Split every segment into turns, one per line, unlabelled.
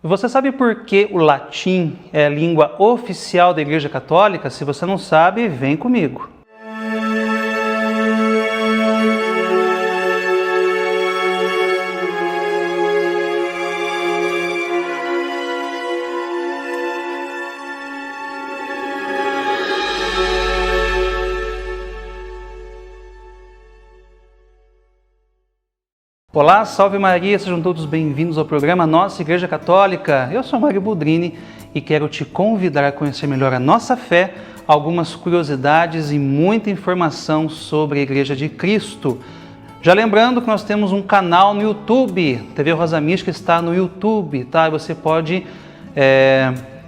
Você sabe por que o latim é a língua oficial da Igreja Católica? Se você não sabe, vem comigo. Olá, salve Maria, sejam todos bem-vindos ao programa Nossa Igreja Católica. Eu sou Mário Budrini e quero te convidar a conhecer melhor a nossa fé, algumas curiosidades e muita informação sobre a Igreja de Cristo. Já lembrando que nós temos um canal no YouTube, TV Rosa Mística está no YouTube, tá? Você pode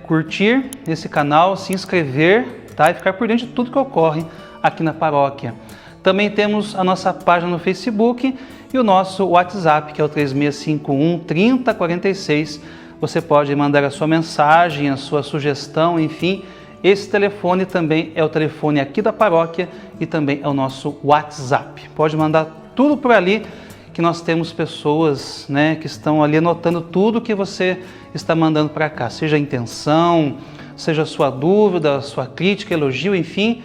curtir esse canal, se inscrever, tá? E ficar por dentro de tudo que ocorre aqui na paróquia. Também temos a nossa página no Facebook e o nosso WhatsApp, que é o 3651 3046. Você pode mandar a sua mensagem, a sua sugestão, enfim. Esse telefone também é o telefone aqui da paróquia e também é o nosso WhatsApp. Pode mandar tudo por ali, que nós temos pessoas, que estão ali anotando tudo que você está mandando para cá. Seja a intenção, seja a sua dúvida, a sua crítica, elogio, enfim.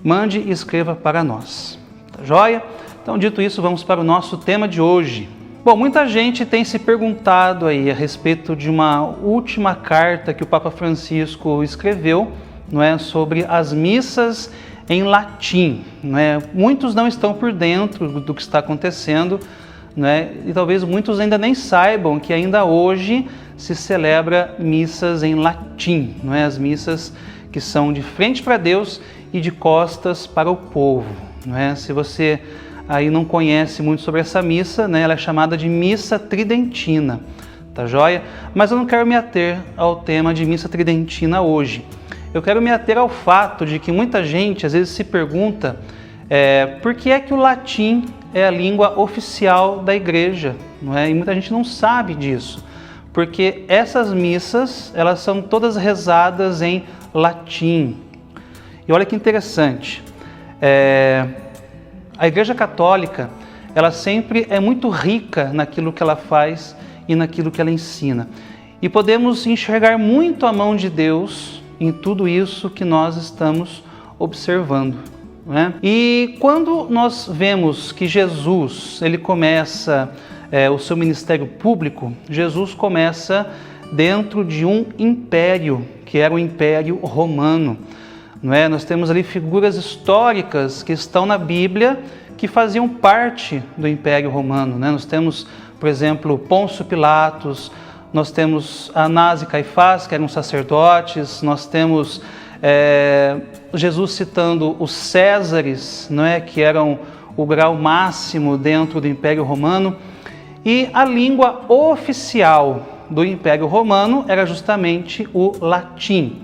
Mande e escreva para nós. Tá joia? Então, dito isso, vamos para o nosso tema de hoje. Bom, muita gente tem se perguntado aí a respeito de uma última carta que o Papa Francisco escreveu, sobre as missas em latim. Muitos não estão por dentro do que está acontecendo, e talvez muitos ainda nem saibam que ainda hoje se celebra missas em latim, as missas que são de frente para Deus e de costas para o povo. Se você aí não conhece muito sobre essa missa, ela é chamada de missa tridentina, tá joia? Mas eu não quero me ater ao tema de missa tridentina hoje. Eu quero me ater ao fato de que muita gente às vezes se pergunta por que é que o latim é a língua oficial da igreja, E muita gente não sabe disso, porque essas missas, elas são todas rezadas em latim. E olha que interessante, a Igreja Católica, ela sempre é muito rica naquilo que ela faz e naquilo que ela ensina. E podemos enxergar muito a mão de Deus em tudo isso que nós estamos observando. E quando nós vemos que Jesus, ele começa o seu ministério público, Jesus começa dentro de um império, que era o Império Romano. Nós temos ali figuras históricas que estão na Bíblia que faziam parte do Império Romano. Nós temos, por exemplo, Pôncio Pilatos, nós temos Anás e Caifás, que eram sacerdotes, nós temos Jesus citando os Césares, que eram o grau máximo dentro do Império Romano. E a língua oficial do Império Romano era justamente o latim.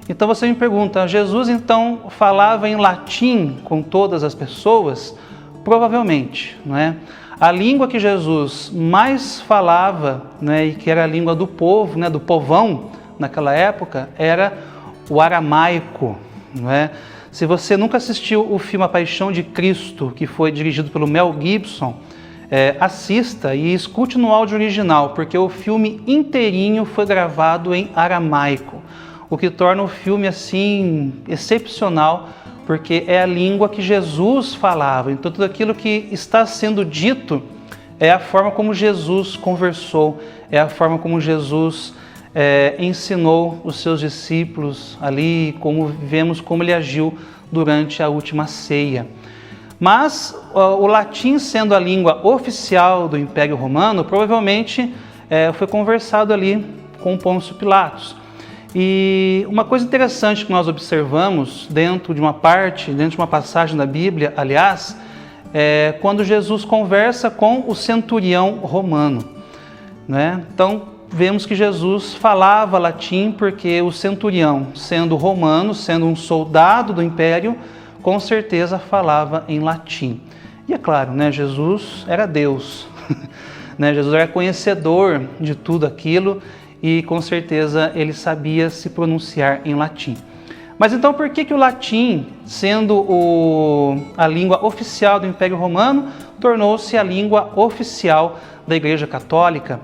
Então você me pergunta, Jesus então falava em latim com todas as pessoas? Provavelmente, A língua que Jesus mais falava, e que era a língua do povo, do povão naquela época, era o aramaico, Se você nunca assistiu o filme A Paixão de Cristo, que foi dirigido pelo Mel Gibson, assista e escute no áudio original, porque o filme inteirinho foi gravado em aramaico, o que torna o filme assim excepcional, porque é a língua que Jesus falava. Então tudo aquilo que está sendo dito é a forma como Jesus conversou, é a forma como Jesus ensinou os seus discípulos ali, como vemos como ele agiu durante a última ceia. Mas o latim, sendo a língua oficial do Império Romano, provavelmente foi conversado ali com Pôncio Pilatos. E uma coisa interessante que nós observamos dentro de uma passagem da Bíblia, aliás, é quando Jesus conversa com o centurião romano. Então, vemos que Jesus falava latim porque o centurião, sendo romano, sendo um soldado do Império, com certeza falava em latim. E é claro, Jesus era Deus, Jesus era conhecedor de tudo aquilo e com certeza ele sabia se pronunciar em latim. Mas então por que o latim, sendo a língua oficial do Império Romano, tornou-se a língua oficial da Igreja Católica?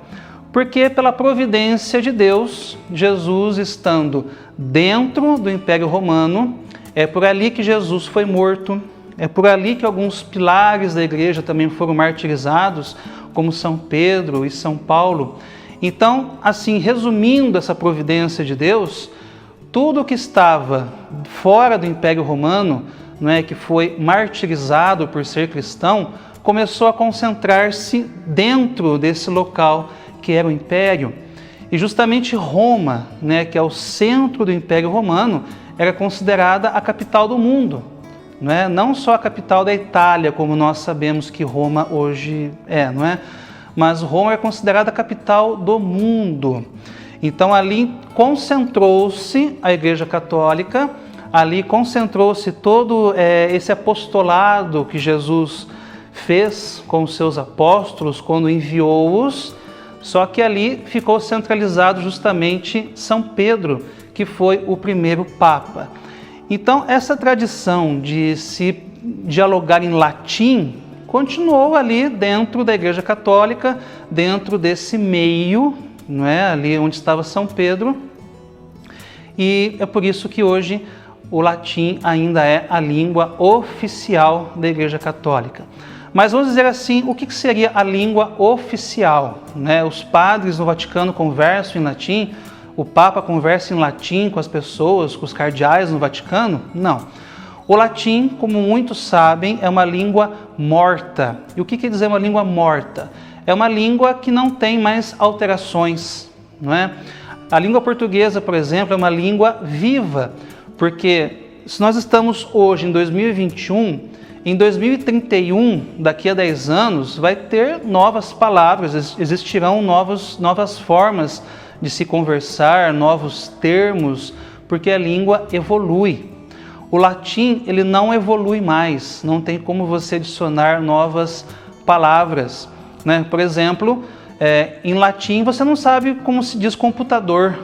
Porque pela providência de Deus, Jesus estando dentro do Império Romano, é por ali que Jesus foi morto, é por ali que alguns pilares da igreja também foram martirizados, como São Pedro e São Paulo. Então, assim, resumindo essa providência de Deus, tudo que estava fora do Império Romano, que foi martirizado por ser cristão, começou a concentrar-se dentro desse local que era o Império. E justamente Roma, que é o centro do Império Romano, era considerada a capital do mundo. Não só a capital da Itália, como nós sabemos que Roma hoje é, mas Roma é considerada a capital do mundo. Então ali concentrou-se a Igreja Católica, ali concentrou-se todo esse apostolado que Jesus fez com os seus apóstolos quando enviou-os, só que ali ficou centralizado justamente São Pedro, que foi o primeiro Papa. Então essa tradição de se dialogar em latim continuou ali dentro da Igreja Católica, dentro desse meio, ali onde estava São Pedro, e é por isso que hoje o latim ainda é a língua oficial da Igreja Católica. Mas vamos dizer assim, o que seria a língua oficial? Os padres no Vaticano conversam em latim, o Papa conversa em latim com as pessoas, com os cardeais no Vaticano? Não. O latim, como muitos sabem, é uma língua morta. E o que quer dizer uma língua morta? É uma língua que não tem mais alterações, A língua portuguesa, por exemplo, é uma língua viva, porque se nós estamos hoje em 2021, em 2031, daqui a 10 anos, vai ter novas palavras, existirão novas formas de se conversar, novos termos, porque a língua evolui. O latim, ele não evolui mais, não tem como você adicionar novas palavras. Por exemplo, em latim você não sabe como se diz computador,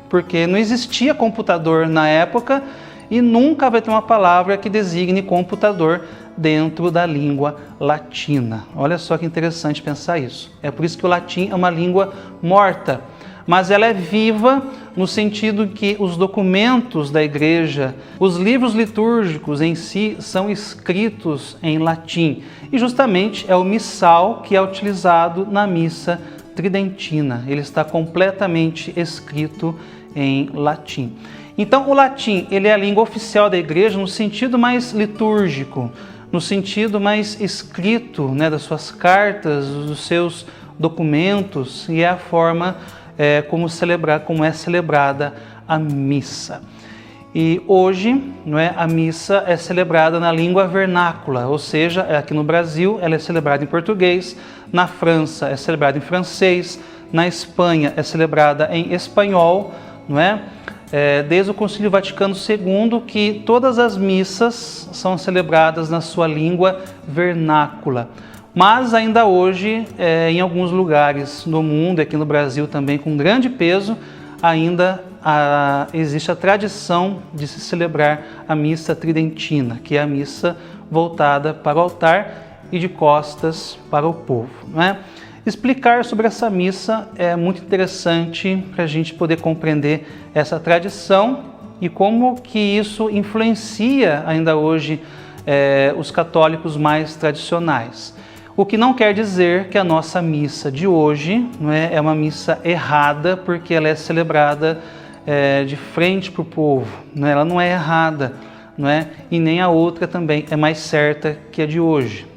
porque não existia computador na época e nunca vai ter uma palavra que designe computador dentro da língua latina. Olha só que interessante pensar isso. É por isso que o latim é uma língua morta, mas ela é viva no sentido que os documentos da igreja, os livros litúrgicos em si, são escritos em latim. E justamente é o missal que é utilizado na missa tridentina. Ele está completamente escrito em latim. Então o latim, ele é a língua oficial da igreja no sentido mais litúrgico, no sentido mais escrito, das suas cartas, dos seus documentos, e é a forma como é celebrada a missa. E hoje, a missa é celebrada na língua vernácula, ou seja, aqui no Brasil ela é celebrada em português, na França é celebrada em francês, na Espanha é celebrada em espanhol, desde o Concílio Vaticano II que todas as missas são celebradas na sua língua vernácula. Mas ainda hoje, em alguns lugares do mundo, aqui no Brasil também com grande peso, ainda existe a tradição de se celebrar a missa tridentina, que é a missa voltada para o altar e de costas para o povo. Explicar sobre essa missa é muito interessante para a gente poder compreender essa tradição e como que isso influencia ainda hoje os católicos mais tradicionais. O que não quer dizer que a nossa missa de hoje é uma missa errada, porque ela é celebrada de frente para o povo. Ela não é errada, e nem a outra também é mais certa que a de hoje.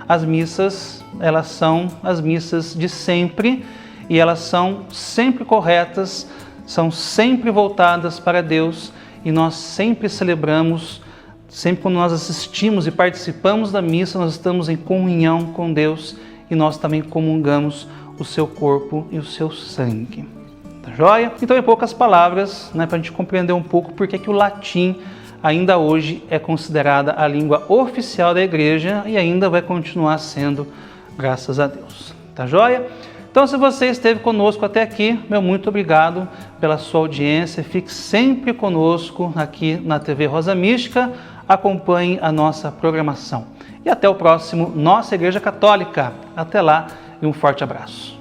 As missas, elas são as missas de sempre e elas são sempre corretas, são sempre voltadas para Deus e nós sempre celebramos. Sempre quando nós assistimos e participamos da missa, nós estamos em comunhão com Deus e nós também comungamos o seu corpo e o seu sangue. Tá joia? Então, em poucas palavras, para a gente compreender um pouco por que o latim ainda hoje é considerada a língua oficial da igreja e ainda vai continuar sendo, graças a Deus. Tá joia? Então, se você esteve conosco até aqui, meu muito obrigado pela sua audiência. Fique sempre conosco aqui na TV Rosa Mística. Acompanhe a nossa programação. E até o próximo Nossa Igreja Católica. Até lá e um forte abraço.